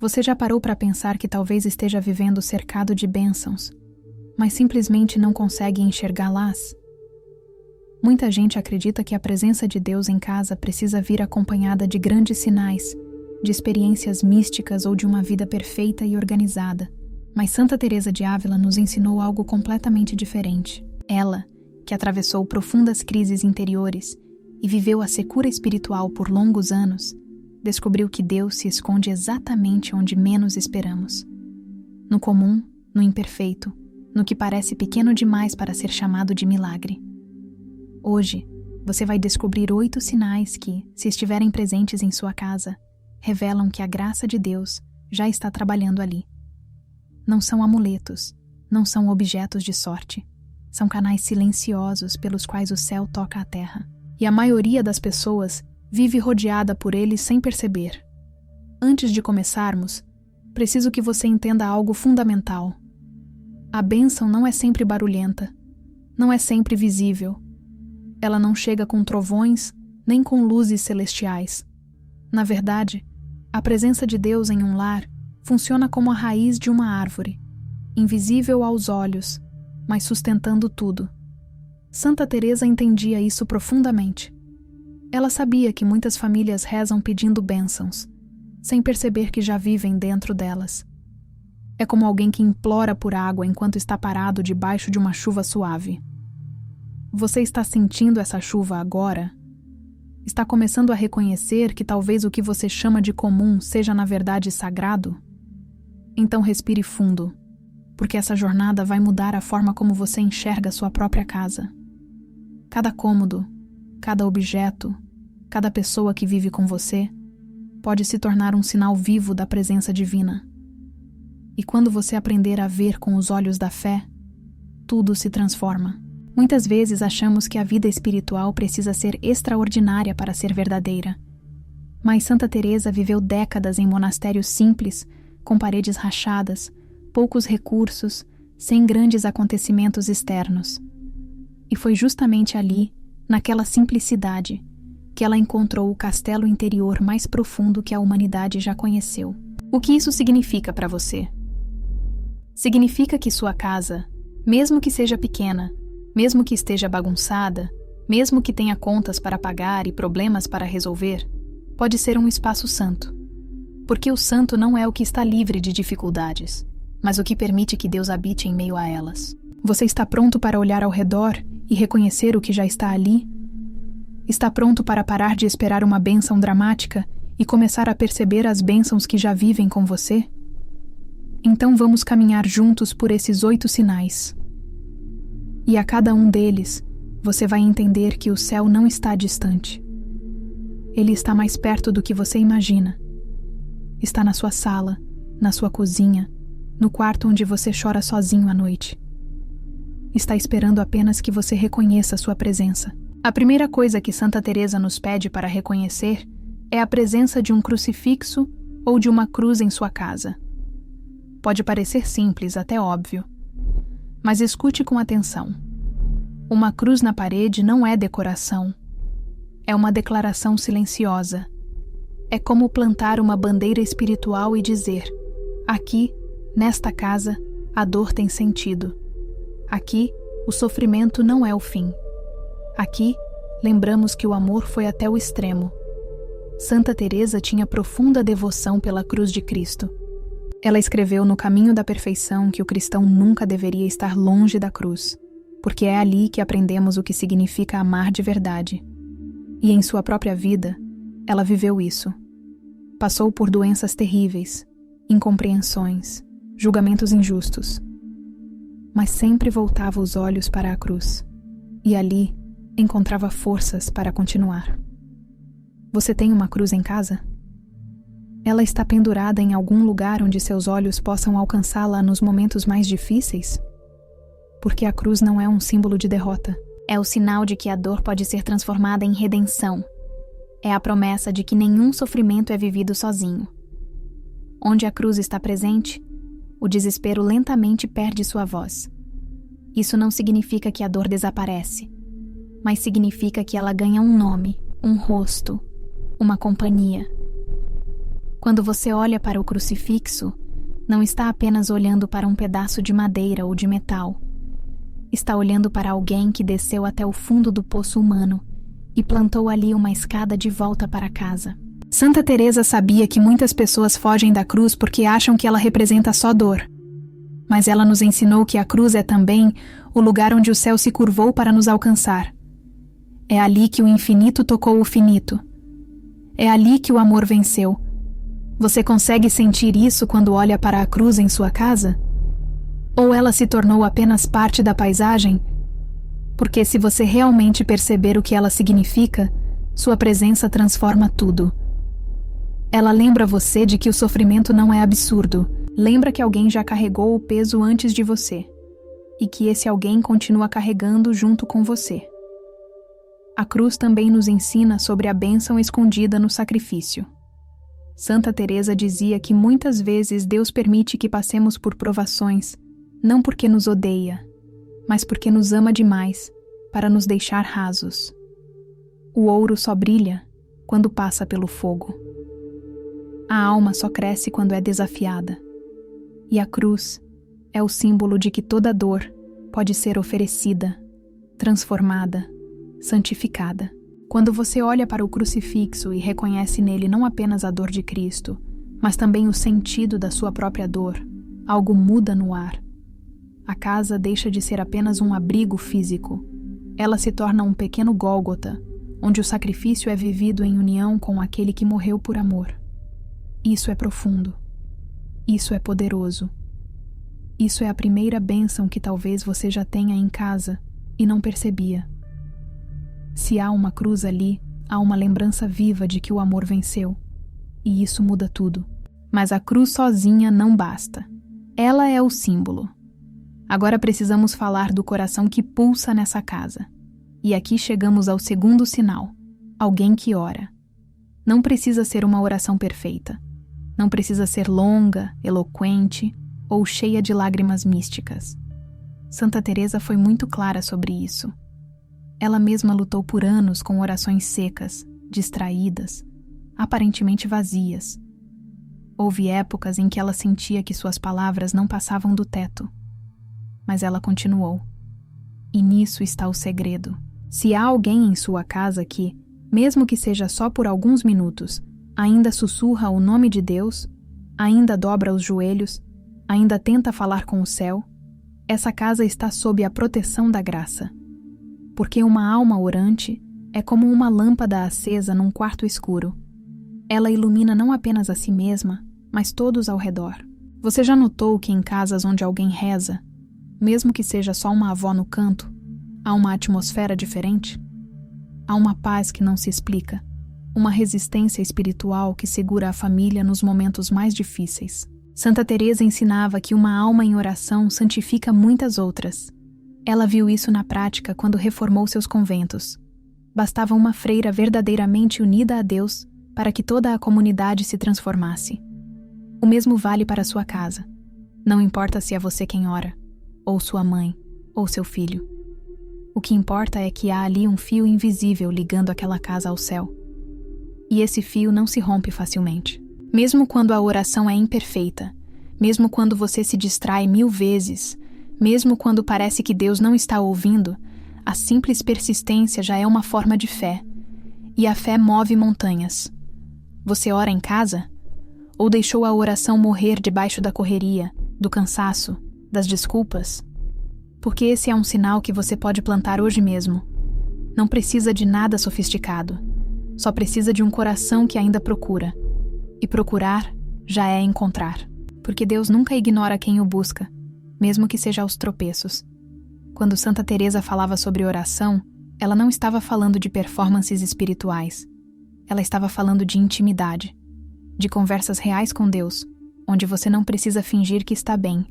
Você já parou para pensar que talvez esteja vivendo cercado de bênçãos, mas simplesmente não consegue enxergá-las? Muita gente acredita que a presença de Deus em casa precisa vir acompanhada de grandes sinais, de experiências místicas ou de uma vida perfeita e organizada. Mas Santa Teresa de Ávila nos ensinou algo completamente diferente. Ela, que atravessou profundas crises interiores e viveu a secura espiritual por longos anos, descobriu que Deus se esconde exatamente onde menos esperamos. No comum, no imperfeito, no que parece pequeno demais para ser chamado de milagre. Hoje, você vai descobrir 8 sinais que, se estiverem presentes em sua casa, revelam que a graça de Deus já está trabalhando ali. Não são amuletos, não são objetos de sorte, são canais silenciosos pelos quais o céu toca a terra. E a maioria das pessoas vive rodeada por eles sem perceber. Antes de começarmos, preciso que você entenda algo fundamental. A bênção não é sempre barulhenta, não é sempre visível. Ela não chega com trovões, nem com luzes celestiais. Na verdade, a presença de Deus em um lar funciona como a raiz de uma árvore, invisível aos olhos, mas sustentando tudo. Santa Teresa entendia isso profundamente. Ela sabia que muitas famílias rezam pedindo bênçãos, sem perceber que já vivem dentro delas. É como alguém que implora por água enquanto está parado debaixo de uma chuva suave. Você está sentindo essa chuva agora? Está começando a reconhecer que talvez o que você chama de comum seja na verdade sagrado? Então respire fundo, porque essa jornada vai mudar a forma como você enxerga sua própria casa. Cada cômodo, cada objeto, cada pessoa que vive com você pode se tornar um sinal vivo da presença divina. E quando você aprender a ver com os olhos da fé, tudo se transforma. Muitas vezes achamos que a vida espiritual precisa ser extraordinária para ser verdadeira. Mas Santa Teresa viveu décadas em monastérios simples, com paredes rachadas, poucos recursos, sem grandes acontecimentos externos. E foi justamente ali, naquela simplicidade, que ela encontrou o castelo interior mais profundo que a humanidade já conheceu. O que isso significa para você? Significa que sua casa, mesmo que seja pequena, mesmo que esteja bagunçada, mesmo que tenha contas para pagar e problemas para resolver, pode ser um espaço santo. Porque o santo não é o que está livre de dificuldades, mas o que permite que Deus habite em meio a elas. Você está pronto para olhar ao redor e reconhecer o que já está ali? Está pronto para parar de esperar uma bênção dramática e começar a perceber as bênçãos que já vivem com você? Então vamos caminhar juntos por esses 8 sinais. E a cada um deles, você vai entender que o céu não está distante. Ele está mais perto do que você imagina. Está na sua sala, na sua cozinha, no quarto onde você chora sozinho à noite. Está esperando apenas que você reconheça sua presença. A primeira coisa que Santa Teresa nos pede para reconhecer é a presença de um crucifixo ou de uma cruz em sua casa. Pode parecer simples, até óbvio. Mas escute com atenção. Uma cruz na parede não é decoração. É uma declaração silenciosa. É como plantar uma bandeira espiritual e dizer: aqui, nesta casa, a dor tem sentido. Aqui, o sofrimento não é o fim. Aqui, lembramos que o amor foi até o extremo. Santa Teresa tinha profunda devoção pela cruz de Cristo. Ela escreveu no Caminho da Perfeição que o cristão nunca deveria estar longe da cruz, porque é ali que aprendemos o que significa amar de verdade. E em sua própria vida, ela viveu isso. Passou por doenças terríveis, incompreensões, julgamentos injustos. Mas sempre voltava os olhos para a cruz, e ali encontrava forças para continuar. Você tem uma cruz em casa? Ela está pendurada em algum lugar onde seus olhos possam alcançá-la nos momentos mais difíceis? Porque a cruz não é um símbolo de derrota. É o sinal de que a dor pode ser transformada em redenção. É a promessa de que nenhum sofrimento é vivido sozinho. Onde a cruz está presente, o desespero lentamente perde sua voz. Isso não significa que a dor desaparece, mas significa que ela ganha um nome, um rosto, uma companhia. Quando você olha para o crucifixo, não está apenas olhando para um pedaço de madeira ou de metal. Está olhando para alguém que desceu até o fundo do poço humano e plantou ali uma escada de volta para casa. Santa Teresa sabia que muitas pessoas fogem da cruz porque acham que ela representa só dor. Mas ela nos ensinou que a cruz é também o lugar onde o céu se curvou para nos alcançar. É ali que o infinito tocou o finito. É ali que o amor venceu. Você consegue sentir isso quando olha para a cruz em sua casa? Ou ela se tornou apenas parte da paisagem? Porque se você realmente perceber o que ela significa, sua presença transforma tudo. Ela lembra você de que o sofrimento não é absurdo. Lembra que alguém já carregou o peso antes de você. E que esse alguém continua carregando junto com você. A cruz também nos ensina sobre a bênção escondida no sacrifício. Santa Teresa dizia que muitas vezes Deus permite que passemos por provações, não porque nos odeia, mas porque nos ama demais, para nos deixar rasos. O ouro só brilha quando passa pelo fogo. A alma só cresce quando é desafiada. E a cruz é o símbolo de que toda dor pode ser oferecida, transformada, santificada. Quando você olha para o crucifixo e reconhece nele não apenas a dor de Cristo, mas também o sentido da sua própria dor, algo muda no ar. A casa deixa de ser apenas um abrigo físico. Ela se torna um pequeno Gólgota, onde o sacrifício é vivido em união com aquele que morreu por amor. Isso é profundo. Isso é poderoso. Isso é a primeira bênção que talvez você já tenha em casa e não percebia. Se há uma cruz ali, há uma lembrança viva de que o amor venceu. E isso muda tudo. Mas a cruz sozinha não basta. Ela é o símbolo. Agora precisamos falar do coração que pulsa nessa casa. E aqui chegamos ao segundo sinal: alguém que ora. Não precisa ser uma oração perfeita. Não precisa ser longa, eloquente ou cheia de lágrimas místicas. Santa Teresa foi muito clara sobre isso. Ela mesma lutou por anos com orações secas, distraídas, aparentemente vazias. Houve épocas em que ela sentia que suas palavras não passavam do teto. Mas ela continuou. E nisso está o segredo. Se há alguém em sua casa que, mesmo que seja só por alguns minutos, ainda sussurra o nome de Deus, ainda dobra os joelhos, ainda tenta falar com o céu, essa casa está sob a proteção da graça. Porque uma alma orante é como uma lâmpada acesa num quarto escuro. Ela ilumina não apenas a si mesma, mas todos ao redor. Você já notou que em casas onde alguém reza, mesmo que seja só uma avó no canto, há uma atmosfera diferente? Há uma paz que não se explica, uma resistência espiritual que segura a família nos momentos mais difíceis. Santa Teresa ensinava que uma alma em oração santifica muitas outras. Ela viu isso na prática quando reformou seus conventos. Bastava uma freira verdadeiramente unida a Deus para que toda a comunidade se transformasse. O mesmo vale para sua casa. Não importa se é você quem ora, ou sua mãe, ou seu filho. O que importa é que há ali um fio invisível ligando aquela casa ao céu. E esse fio não se rompe facilmente. Mesmo quando a oração é imperfeita, mesmo quando você se distrai 1000 vezes, mesmo quando parece que Deus não está ouvindo, a simples persistência já é uma forma de fé. E a fé move montanhas. Você ora em casa? Ou deixou a oração morrer debaixo da correria, do cansaço, das desculpas? Porque esse é um sinal que você pode plantar hoje mesmo. Não precisa de nada sofisticado. Só precisa de um coração que ainda procura. E procurar já é encontrar. Porque Deus nunca ignora quem o busca, mesmo que seja aos tropeços. Quando Santa Teresa falava sobre oração, ela não estava falando de performances espirituais. Ela estava falando de intimidade, de conversas reais com Deus, onde você não precisa fingir que está bem,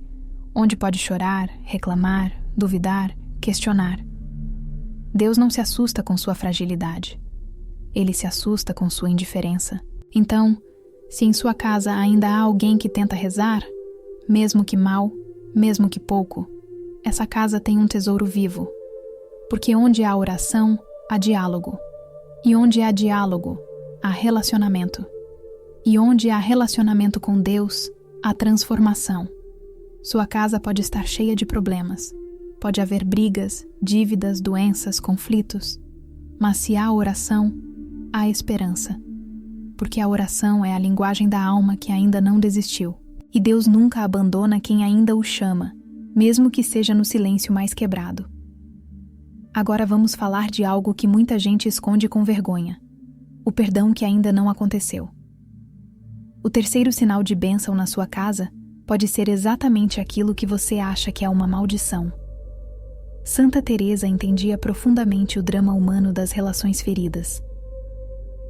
onde pode chorar, reclamar, duvidar, questionar. Deus não se assusta com sua fragilidade. Ele se assusta com sua indiferença. Então, se em sua casa ainda há alguém que tenta rezar, mesmo que mal, mesmo que pouco, essa casa tem um tesouro vivo. Porque onde há oração, há diálogo. E onde há diálogo, há relacionamento. E onde há relacionamento com Deus, há transformação. Sua casa pode estar cheia de problemas. Pode haver brigas, dívidas, doenças, conflitos. Mas se há oração, há esperança. Porque a oração é a linguagem da alma que ainda não desistiu. E Deus nunca abandona quem ainda o chama, mesmo que seja no silêncio mais quebrado. Agora vamos falar de algo que muita gente esconde com vergonha: o perdão que ainda não aconteceu. O terceiro sinal de bênção na sua casa pode ser exatamente aquilo que você acha que é uma maldição. Santa Teresa entendia profundamente o drama humano das relações feridas.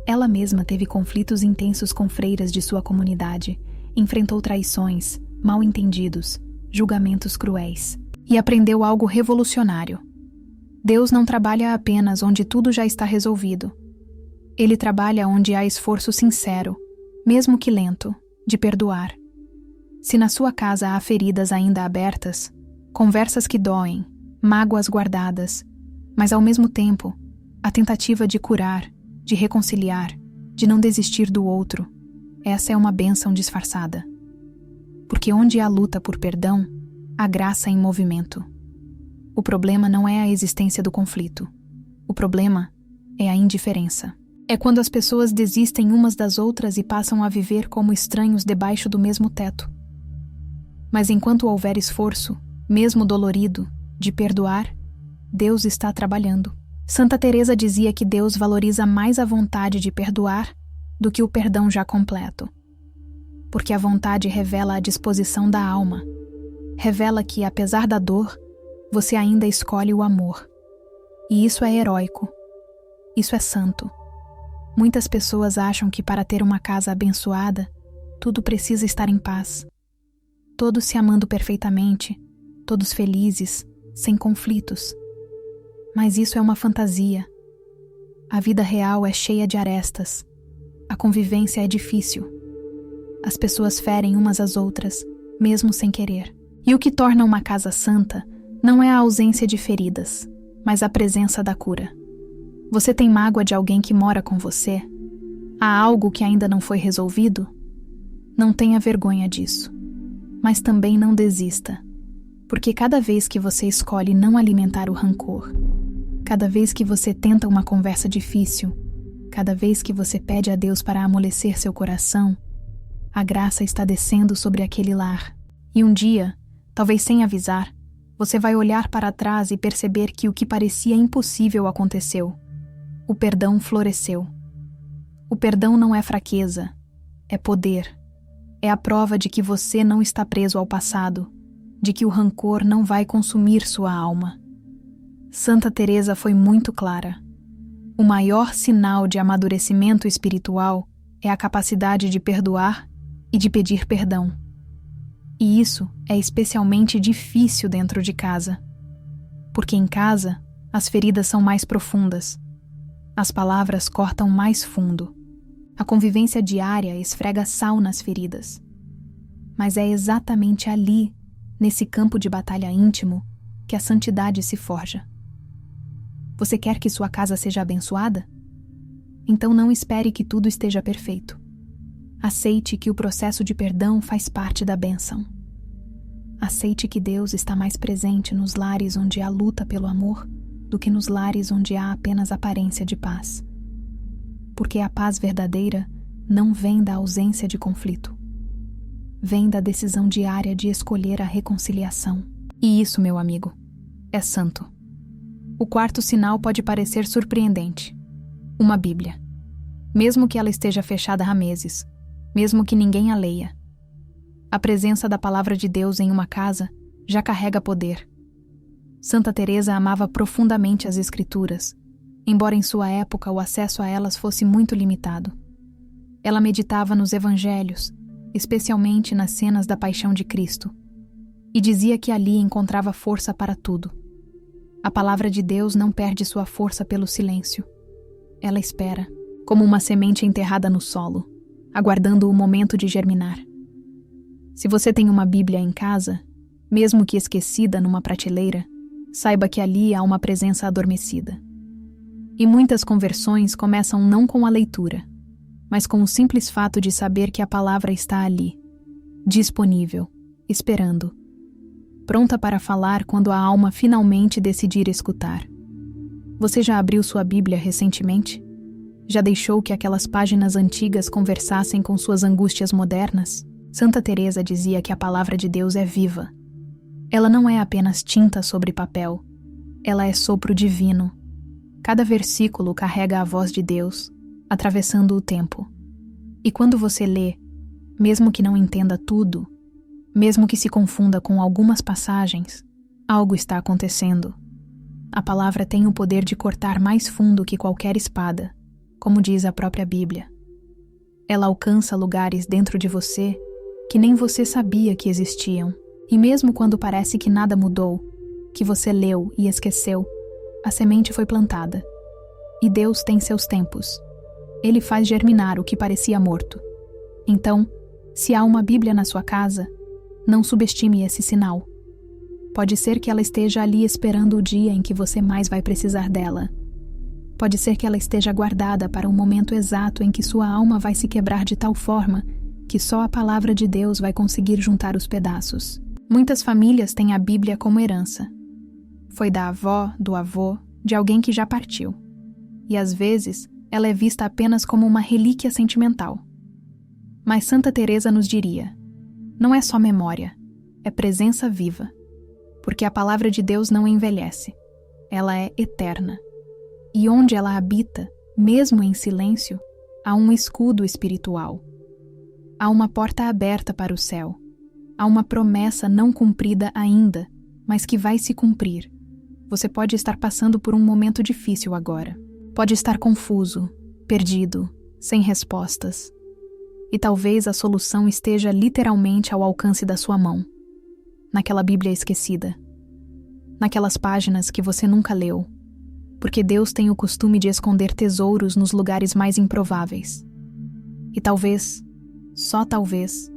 Ela mesma teve conflitos intensos com freiras de sua comunidade, enfrentou traições, mal-entendidos, julgamentos cruéis, e aprendeu algo revolucionário. Deus não trabalha apenas onde tudo já está resolvido. Ele trabalha onde há esforço sincero, mesmo que lento, de perdoar. Se na sua casa há feridas ainda abertas, conversas que doem, mágoas guardadas, mas ao mesmo tempo, a tentativa de curar, de reconciliar, de não desistir do outro, essa é uma bênção disfarçada. Porque onde há luta por perdão, há graça em movimento. O problema não é a existência do conflito. O problema é a indiferença. É quando as pessoas desistem umas das outras e passam a viver como estranhos debaixo do mesmo teto. Mas enquanto houver esforço, mesmo dolorido, de perdoar, Deus está trabalhando. Santa Teresa dizia que Deus valoriza mais a vontade de perdoar do que o perdão já completo. Porque a vontade revela a disposição da alma. Revela que, apesar da dor, você ainda escolhe o amor. E isso é heróico. Isso é santo. Muitas pessoas acham que para ter uma casa abençoada, tudo precisa estar em paz. Todos se amando perfeitamente, todos felizes, sem conflitos. Mas isso é uma fantasia. A vida real é cheia de arestas. A convivência é difícil. As pessoas ferem umas às outras, mesmo sem querer. E o que torna uma casa santa não é a ausência de feridas, mas a presença da cura. Você tem mágoa de alguém que mora com você? Há algo que ainda não foi resolvido? Não tenha vergonha disso. Mas também não desista. Porque cada vez que você escolhe não alimentar o rancor, cada vez que você tenta uma conversa difícil, cada vez que você pede a Deus para amolecer seu coração, a graça está descendo sobre aquele lar. E um dia, talvez sem avisar, você vai olhar para trás e perceber que o que parecia impossível aconteceu. O perdão floresceu. O perdão não é fraqueza, é poder. É a prova de que você não está preso ao passado, de que o rancor não vai consumir sua alma. Santa Teresa foi muito clara. O maior sinal de amadurecimento espiritual é a capacidade de perdoar e de pedir perdão. E isso é especialmente difícil dentro de casa. Porque em casa, as feridas são mais profundas. As palavras cortam mais fundo. A convivência diária esfrega sal nas feridas. Mas é exatamente ali, nesse campo de batalha íntimo, que a santidade se forja. Você quer que sua casa seja abençoada? Então não espere que tudo esteja perfeito. Aceite que o processo de perdão faz parte da bênção. Aceite que Deus está mais presente nos lares onde há luta pelo amor do que nos lares onde há apenas aparência de paz. Porque a paz verdadeira não vem da ausência de conflito. Vem da decisão diária de escolher a reconciliação. E isso, meu amigo, é santo. O quarto sinal pode parecer surpreendente. Uma Bíblia. Mesmo que ela esteja fechada há meses, mesmo que ninguém a leia. A presença da palavra de Deus em uma casa já carrega poder. Santa Teresa amava profundamente as Escrituras, embora em sua época o acesso a elas fosse muito limitado. Ela meditava nos Evangelhos, especialmente nas cenas da Paixão de Cristo, e dizia que ali encontrava força para tudo. A palavra de Deus não perde sua força pelo silêncio. Ela espera, como uma semente enterrada no solo, aguardando o momento de germinar. Se você tem uma Bíblia em casa, mesmo que esquecida numa prateleira, saiba que ali há uma presença adormecida. E muitas conversões começam não com a leitura, mas com o simples fato de saber que a palavra está ali, disponível, esperando, pronta para falar quando a alma finalmente decidir escutar. Você já abriu sua Bíblia recentemente? Já deixou que aquelas páginas antigas conversassem com suas angústias modernas? Santa Teresa dizia que a palavra de Deus é viva. Ela não é apenas tinta sobre papel, ela é sopro divino. Cada versículo carrega a voz de Deus, atravessando o tempo. E quando você lê, mesmo que não entenda tudo, mesmo que se confunda com algumas passagens, algo está acontecendo. A palavra tem o poder de cortar mais fundo que qualquer espada, como diz a própria Bíblia. Ela alcança lugares dentro de você que nem você sabia que existiam. E mesmo quando parece que nada mudou, que você leu e esqueceu, a semente foi plantada. E Deus tem seus tempos. Ele faz germinar o que parecia morto. Então, se há uma Bíblia na sua casa, não subestime esse sinal. Pode ser que ela esteja ali esperando o dia em que você mais vai precisar dela. Pode ser que ela esteja guardada para o momento exato em que sua alma vai se quebrar de tal forma que só a palavra de Deus vai conseguir juntar os pedaços. Muitas famílias têm a Bíblia como herança. Foi da avó, do avô, de alguém que já partiu. E às vezes, ela é vista apenas como uma relíquia sentimental. Mas Santa Teresa nos diria: não é só memória, é presença viva. Porque a palavra de Deus não envelhece, ela é eterna. E onde ela habita, mesmo em silêncio, há um escudo espiritual. Há uma porta aberta para o céu. Há uma promessa não cumprida ainda, mas que vai se cumprir. Você pode estar passando por um momento difícil agora. Pode estar confuso, perdido, sem respostas. E talvez a solução esteja literalmente ao alcance da sua mão. Naquela Bíblia esquecida. Naquelas páginas que você nunca leu. Porque Deus tem o costume de esconder tesouros nos lugares mais improváveis. E talvez, só talvez,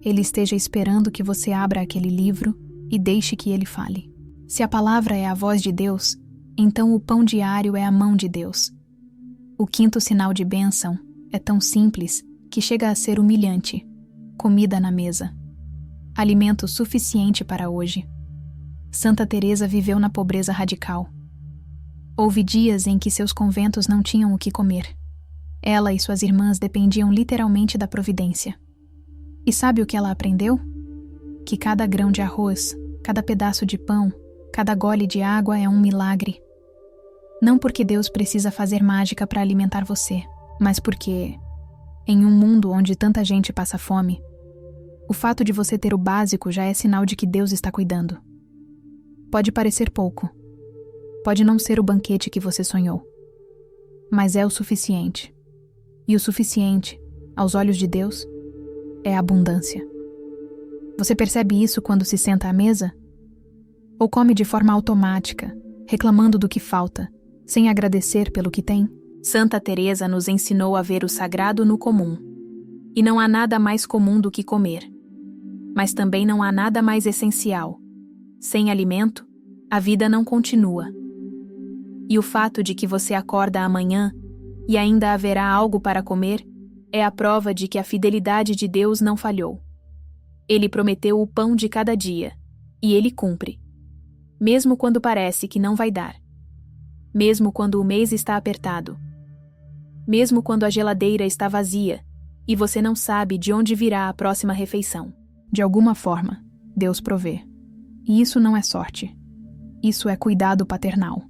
Ele esteja esperando que você abra aquele livro e deixe que Ele fale. Se a palavra é a voz de Deus, então o pão diário é a mão de Deus. O quinto sinal de bênção é tão simples que chega a ser humilhante: comida na mesa. Alimento suficiente para hoje. Santa Teresa viveu na pobreza radical. Houve dias em que seus conventos não tinham o que comer. Ela e suas irmãs dependiam literalmente da providência. E sabe o que ela aprendeu? Que cada grão de arroz, cada pedaço de pão, cada gole de água é um milagre. Não porque Deus precisa fazer mágica para alimentar você, mas porque, em um mundo onde tanta gente passa fome, o fato de você ter o básico já é sinal de que Deus está cuidando. Pode parecer pouco. Pode não ser o banquete que você sonhou. Mas é o suficiente. E o suficiente, aos olhos de Deus, é a abundância. Você percebe isso quando se senta à mesa? Ou come de forma automática, reclamando do que falta, sem agradecer pelo que tem? Santa Teresa nos ensinou a ver o sagrado no comum. E não há nada mais comum do que comer. Mas também não há nada mais essencial. Sem alimento, a vida não continua. E o fato de que você acorda amanhã e ainda haverá algo para comer é a prova de que a fidelidade de Deus não falhou. Ele prometeu o pão de cada dia, e Ele cumpre. Mesmo quando parece que não vai dar. Mesmo quando o mês está apertado. Mesmo quando a geladeira está vazia e você não sabe de onde virá a próxima refeição. De alguma forma, Deus provê. E isso não é sorte. Isso é cuidado paternal.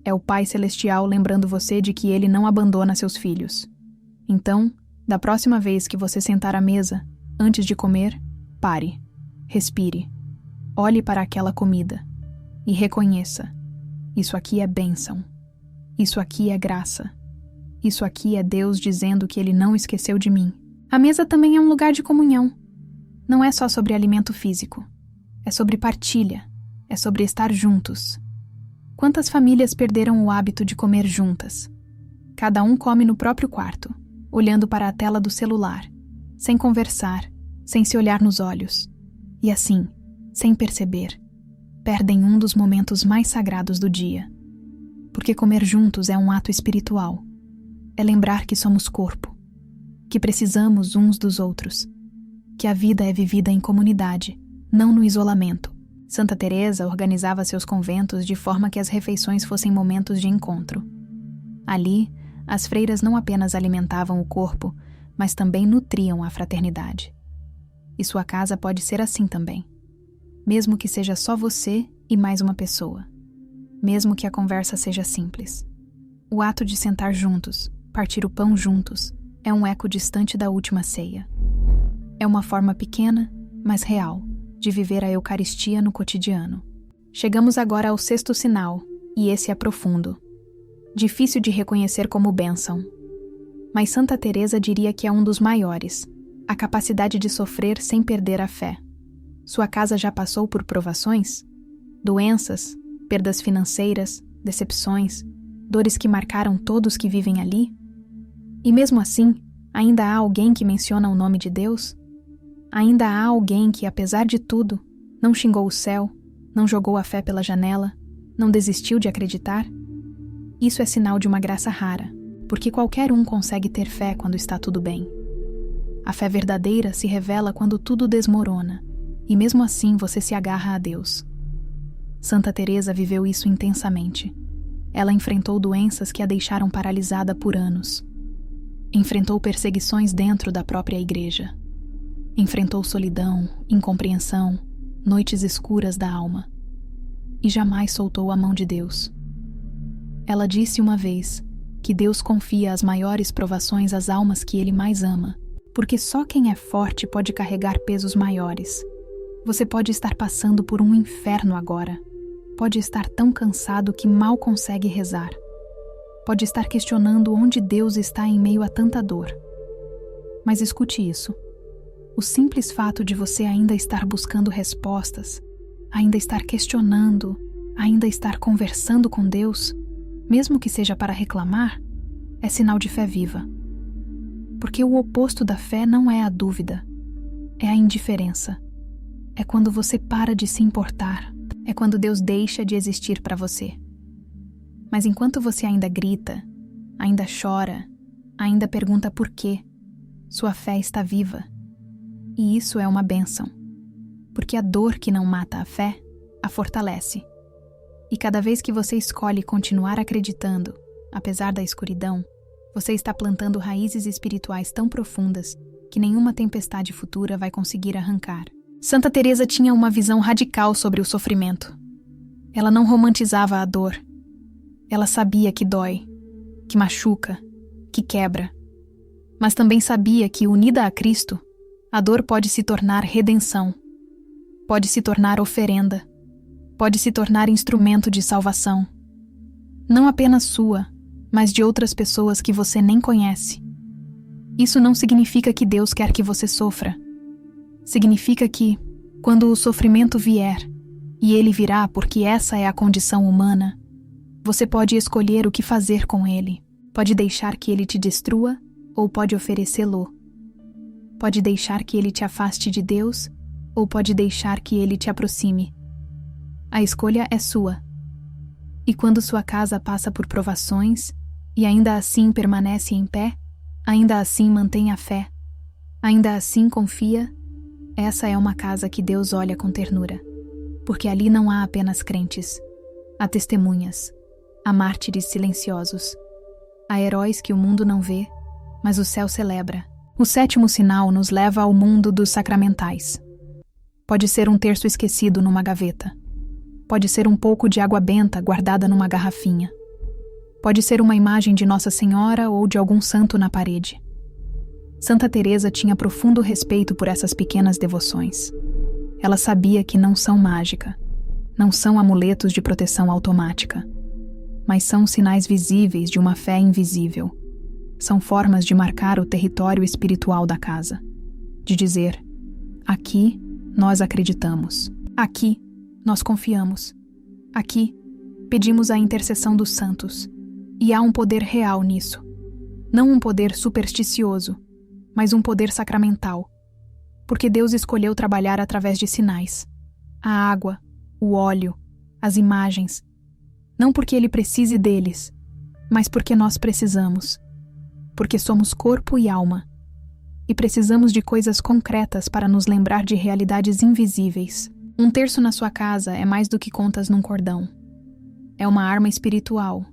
É o Pai Celestial lembrando você de que Ele não abandona seus filhos. Então, da próxima vez que você sentar à mesa, antes de comer, pare, respire, olhe para aquela comida e reconheça: isso aqui é bênção, isso aqui é graça, isso aqui é Deus dizendo que Ele não esqueceu de mim. A mesa também é um lugar de comunhão. Não é só sobre alimento físico, é sobre partilha, é sobre estar juntos. Quantas famílias perderam o hábito de comer juntas? Cada um come no próprio quarto, olhando para a tela do celular, sem conversar, sem se olhar nos olhos. E assim, sem perceber, perdem um dos momentos mais sagrados do dia. Porque comer juntos é um ato espiritual. É lembrar que somos corpo, que precisamos uns dos outros, que a vida é vivida em comunidade, não no isolamento. Santa Teresa organizava seus conventos de forma que as refeições fossem momentos de encontro. Ali, as freiras não apenas alimentavam o corpo, mas também nutriam a fraternidade. E sua casa pode ser assim também. Mesmo que seja só você e mais uma pessoa. Mesmo que a conversa seja simples. O ato de sentar juntos, partir o pão juntos, é um eco distante da última ceia. É uma forma pequena, mas real, de viver a Eucaristia no cotidiano. Chegamos agora ao sexto sinal, e esse é profundo. Difícil de reconhecer como bênção. Mas Santa Teresa diria que é um dos maiores, a capacidade de sofrer sem perder a fé. Sua casa já passou por provações? Doenças, perdas financeiras, decepções, dores que marcaram todos que vivem ali? E mesmo assim, ainda há alguém que menciona o nome de Deus? Ainda há alguém que, apesar de tudo, não xingou o céu, não jogou a fé pela janela, não desistiu de acreditar? Isso é sinal de uma graça rara, porque qualquer um consegue ter fé quando está tudo bem. A fé verdadeira se revela quando tudo desmorona, e mesmo assim você se agarra a Deus. Santa Teresa viveu isso intensamente. Ela enfrentou doenças que a deixaram paralisada por anos. Enfrentou perseguições dentro da própria igreja. Enfrentou solidão, incompreensão, noites escuras da alma. E jamais soltou a mão de Deus. Ela disse uma vez que Deus confia as maiores provações às almas que Ele mais ama, porque só quem é forte pode carregar pesos maiores. Você pode estar passando por um inferno agora. Pode estar tão cansado que mal consegue rezar. Pode estar questionando onde Deus está em meio a tanta dor. Mas escute isso. O simples fato de você ainda estar buscando respostas, ainda estar questionando, ainda estar conversando com Deus, mesmo que seja para reclamar, é sinal de fé viva. Porque o oposto da fé não é a dúvida, é a indiferença. É quando você para de se importar, é quando Deus deixa de existir para você. Mas enquanto você ainda grita, ainda chora, ainda pergunta por quê, sua fé está viva. E isso é uma bênção, porque a dor que não mata a fé, a fortalece. E cada vez que você escolhe continuar acreditando, apesar da escuridão, você está plantando raízes espirituais tão profundas que nenhuma tempestade futura vai conseguir arrancar. Santa Teresa tinha uma visão radical sobre o sofrimento. Ela não romantizava a dor. Ela sabia que dói, que machuca, que quebra. Mas também sabia que, unida a Cristo, a dor pode se tornar redenção, pode se tornar oferenda, pode se tornar instrumento de salvação. Não apenas sua, mas de outras pessoas que você nem conhece. Isso não significa que Deus quer que você sofra. Significa que, quando o sofrimento vier, e ele virá porque essa é a condição humana, você pode escolher o que fazer com ele. Pode deixar que ele te destrua ou pode oferecê-lo. Pode deixar que ele te afaste de Deus ou pode deixar que ele te aproxime. A escolha é sua. E quando sua casa passa por provações e ainda assim permanece em pé, ainda assim mantém a fé, ainda assim confia, essa é uma casa que Deus olha com ternura, porque ali não há apenas crentes, há testemunhas, há mártires silenciosos, há heróis que o mundo não vê, mas o céu celebra. O sétimo sinal nos leva ao mundo dos sacramentais. Pode ser um terço esquecido numa gaveta. Pode ser um pouco de água benta guardada numa garrafinha. Pode ser uma imagem de Nossa Senhora ou de algum santo na parede. Santa Teresa tinha profundo respeito por essas pequenas devoções. Ela sabia que não são mágica, não são amuletos de proteção automática, mas são sinais visíveis de uma fé invisível. São formas de marcar o território espiritual da casa, de dizer: aqui nós acreditamos, aqui nós confiamos, aqui pedimos a intercessão dos santos. E há um poder real nisso. Não um poder supersticioso, mas um poder sacramental. Porque Deus escolheu trabalhar através de sinais. A água, o óleo, as imagens. Não porque Ele precise deles, mas porque nós precisamos. Porque somos corpo e alma, E precisamos de coisas concretas para nos lembrar de realidades invisíveis. 1/3 na sua casa é mais do que contas num cordão. É uma arma espiritual.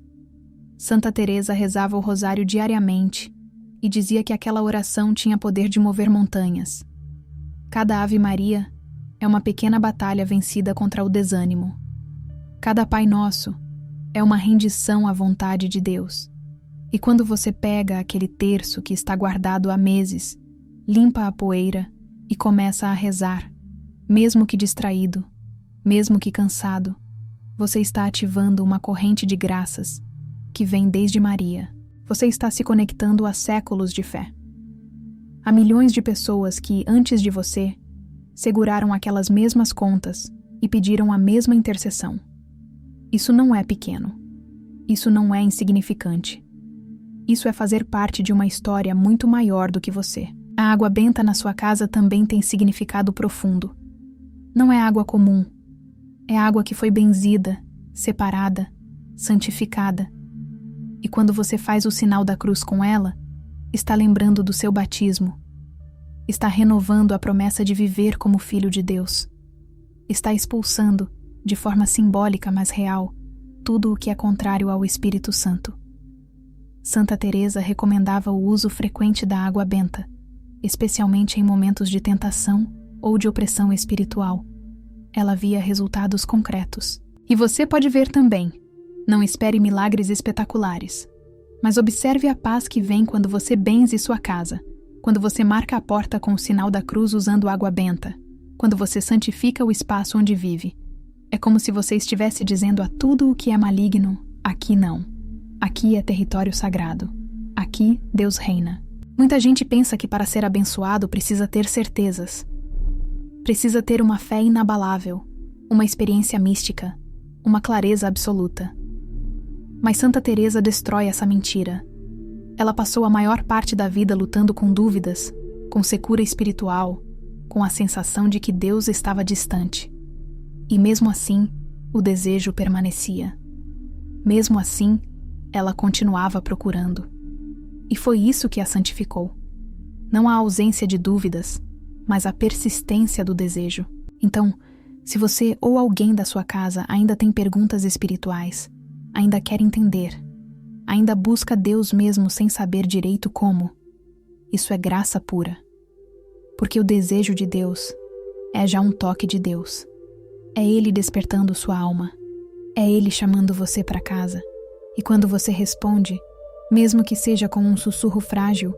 Santa Teresa rezava o rosário diariamente e dizia que aquela oração tinha poder de mover montanhas. Cada Ave Maria é uma pequena batalha vencida contra o desânimo. Cada Pai Nosso é uma rendição à vontade de Deus. E quando você pega aquele terço que está guardado há meses, limpa a poeira e começa a rezar, mesmo que distraído, mesmo que cansado, você está ativando uma corrente de graças que vem desde Maria. Você está se conectando a séculos de fé. Há milhões de pessoas que, antes de você, seguraram aquelas mesmas contas e pediram a mesma intercessão. Isso não é pequeno. Isso não é insignificante. Isso é fazer parte de uma história muito maior do que você. A água benta na sua casa também tem significado profundo. Não é água comum. É água que foi benzida, separada, santificada. E quando você faz o sinal da cruz com ela, está lembrando do seu batismo. Está renovando a promessa de viver como filho de Deus. Está expulsando, de forma simbólica mas real, tudo o que é contrário ao Espírito Santo. Santa Teresa recomendava o uso frequente da água benta, especialmente em momentos de tentação ou de opressão espiritual. Ela via resultados concretos. E você pode ver também. Não espere milagres espetaculares, mas observe a paz que vem quando você benze sua casa, quando você marca a porta com o sinal da cruz usando água benta, quando você santifica o espaço onde vive. É como se você estivesse dizendo a tudo o que é maligno, aqui não. Aqui é território sagrado. Aqui Deus reina. Muita gente pensa que para ser abençoado precisa ter certezas. Precisa ter uma fé inabalável, uma experiência mística, uma clareza absoluta. Mas Santa Teresa destrói essa mentira. Ela passou a maior parte da vida lutando com dúvidas, com secura espiritual, com a sensação de que Deus estava distante. E mesmo assim, o desejo permanecia. Mesmo assim, ela continuava procurando. E foi isso que a santificou. Não a ausência de dúvidas, mas a persistência do desejo. Então, se você ou alguém da sua casa ainda tem perguntas espirituais, ainda quer entender, ainda busca Deus mesmo sem saber direito como, isso é graça pura. Porque o desejo de Deus é já um toque de Deus. É Ele despertando sua alma. É Ele chamando você para casa. E quando você responde, mesmo que seja com um sussurro frágil,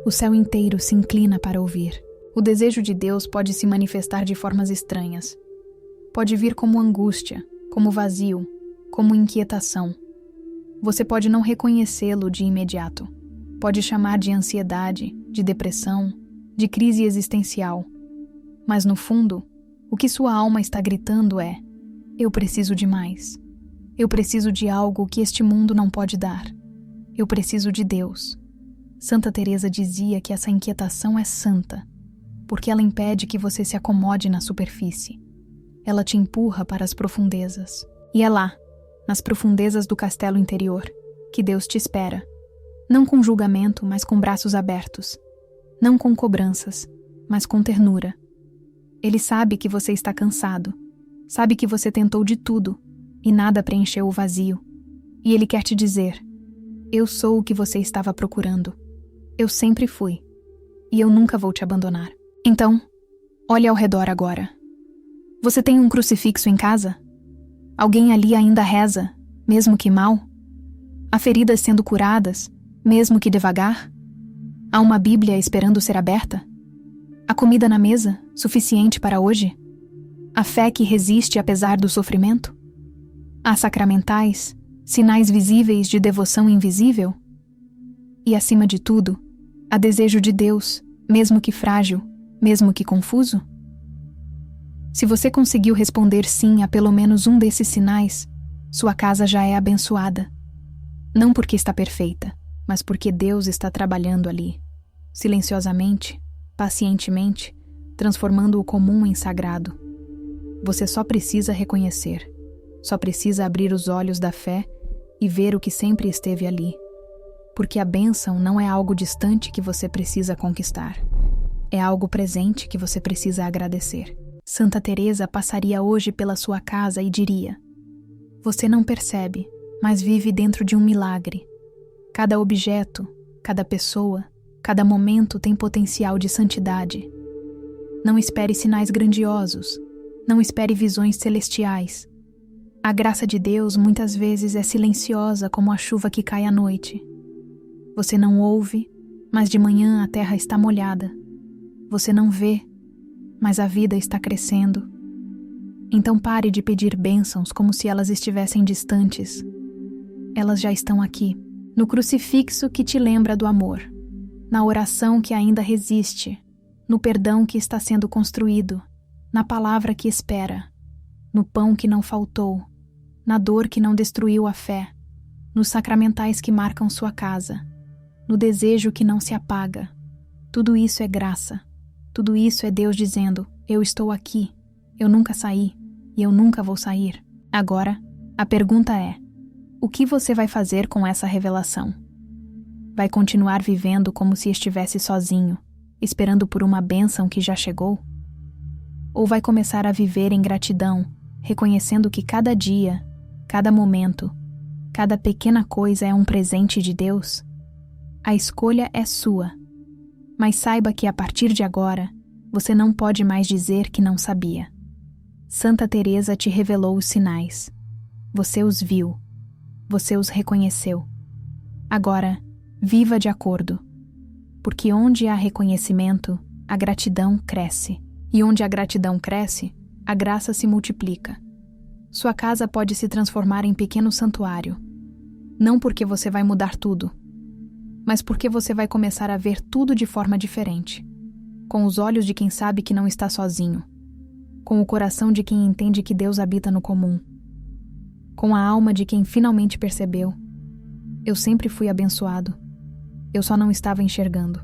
o céu inteiro se inclina para ouvir. O desejo de Deus pode se manifestar de formas estranhas. Pode vir como angústia, como vazio, como inquietação. Você pode não reconhecê-lo de imediato. Pode chamar de ansiedade, de depressão, de crise existencial. Mas no fundo, o que sua alma está gritando é: eu preciso de mais. Eu preciso de algo que este mundo não pode dar. Eu preciso de Deus. Santa Teresa dizia que essa inquietação é santa, porque ela impede que você se acomode na superfície. Ela te empurra para as profundezas. E é lá, nas profundezas do castelo interior, que Deus te espera. Não com julgamento, mas com braços abertos. Não com cobranças, mas com ternura. Ele sabe que você está cansado. Sabe que você tentou de tudo e nada preencheu o vazio. E ele quer te dizer: eu sou o que você estava procurando. Eu sempre fui. E eu nunca vou te abandonar. Então, olhe ao redor agora. Você tem um crucifixo em casa? Alguém ali ainda reza, mesmo que mal? Há feridas sendo curadas, mesmo que devagar? Há uma Bíblia esperando ser aberta? Há comida na mesa, suficiente para hoje? Há fé que resiste apesar do sofrimento? Há sacramentais, sinais visíveis de devoção invisível? E acima de tudo, há desejo de Deus, mesmo que frágil, mesmo que confuso? Se você conseguiu responder sim a pelo menos um desses sinais, sua casa já é abençoada. Não porque está perfeita, mas porque Deus está trabalhando ali, silenciosamente, pacientemente, transformando o comum em sagrado. Você só precisa reconhecer, só precisa abrir os olhos da fé e ver o que sempre esteve ali. Porque a bênção não é algo distante que você precisa conquistar. É algo presente que você precisa agradecer. Santa Teresa passaria hoje pela sua casa e diria: você não percebe, mas vive dentro de um milagre. Cada objeto, cada pessoa, cada momento tem potencial de santidade. Não espere sinais grandiosos, não espere visões celestiais. A graça de Deus muitas vezes é silenciosa como a chuva que cai à noite. Você não ouve, mas de manhã a terra está molhada. Você não vê, mas a vida está crescendo. Então pare de pedir bênçãos como se elas estivessem distantes. Elas já estão aqui, no crucifixo que te lembra do amor, na oração que ainda resiste, no perdão que está sendo construído, na palavra que espera, no pão que não faltou, na dor que não destruiu a fé, nos sacramentais que marcam sua casa, no desejo que não se apaga. Tudo isso é graça. Tudo isso é Deus dizendo: eu estou aqui, eu nunca saí e eu nunca vou sair. Agora, a pergunta é: o que você vai fazer com essa revelação? Vai continuar vivendo como se estivesse sozinho, esperando por uma bênção que já chegou? Ou vai começar a viver em gratidão, reconhecendo que cada dia, cada momento, cada pequena coisa é um presente de Deus? A escolha é sua. Mas saiba que a partir de agora, você não pode mais dizer que não sabia. Santa Teresa te revelou os sinais. Você os viu. Você os reconheceu. Agora, viva de acordo. Porque onde há reconhecimento, a gratidão cresce. E onde a gratidão cresce, a graça se multiplica. Sua casa pode se transformar em pequeno santuário. Não porque você vai mudar tudo, mas porque você vai começar a ver tudo de forma diferente, com os olhos de quem sabe que não está sozinho, com o coração de quem entende que Deus habita no comum, com a alma de quem finalmente percebeu: eu sempre fui abençoado, eu só não estava enxergando.